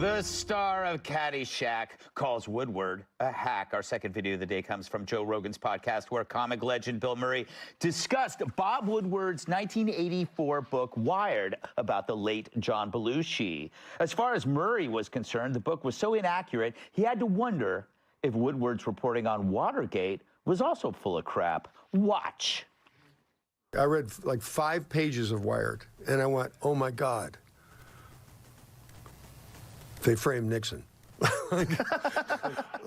The star of Caddyshack calls Woodward a hack. Our second video of the day comes from Joe Rogan's podcast, where comic legend Bill Murray discussed Bob Woodward's 1984 book, Wired, about the late John Belushi. As far as Murray was concerned, the book was so inaccurate, he had to wonder if Woodward's reporting on Watergate was also full of crap. Watch. I read like 5 pages of Wired, and I went, oh my God. They framed Nixon.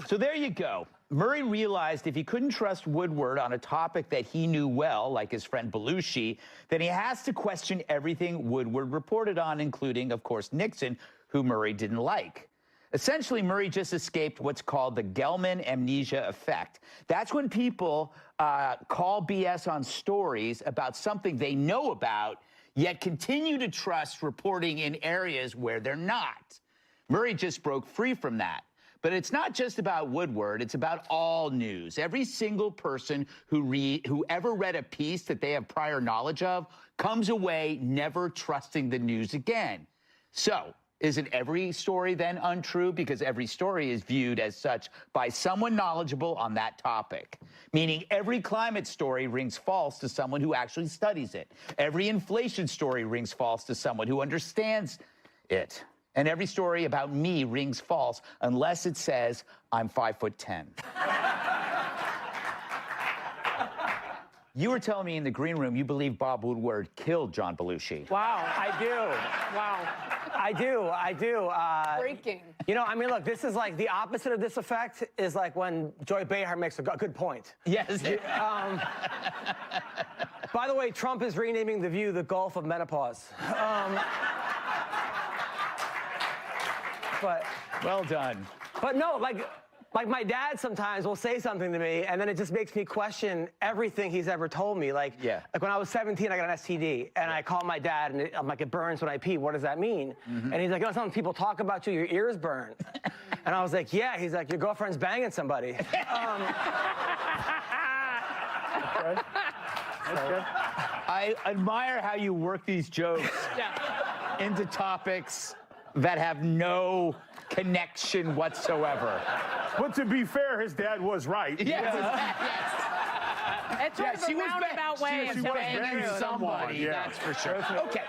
So there you go. Murray realized if he couldn't trust Woodward on a topic that he knew well, like his friend Belushi, then he has to question everything Woodward reported on, including, of course, Nixon, who Murray didn't like. Essentially, Murray just escaped what's called the Gelman amnesia effect. That's when people call BS on stories about something they know about, yet continue to trust reporting in areas where they're not. Murray just broke free from that. But it's not just about Woodward, it's about all news. Every single person who ever read a piece that they have prior knowledge of comes away never trusting the news again. So, isn't every story then untrue? Because every story is viewed as such by someone knowledgeable on that topic. Meaning every climate story rings false to someone who actually studies it. Every inflation story rings false to someone who understands it. And every story about me rings false unless it says I'm 5'10". You were telling me in the green room you believe Bob Woodward killed John Belushi. Wow, I do. Wow. I do. Breaking. You know, I mean, look, this is like the opposite of this effect is like when Joy Behar makes a good point. Yes. By the way, Trump is renaming The View the Gulf of Menopause. But well done. But no, like my dad sometimes will say something to me, and then it just makes me question everything he's ever told me. Like when I was 17, I got an STD, and I called my dad, and I'm like, it burns when I pee. What does that mean? And he's like, you know, something people talk about you, your ears burn. And I was like, yeah. He's like, your girlfriend's banging somebody. That's good. I admire how you work these jokes into topics that have no connection whatsoever. But to be fair, his dad was right. Yes. It's sort of a roundabout way of she was telling the banging truth. somebody, that's for sure. Okay.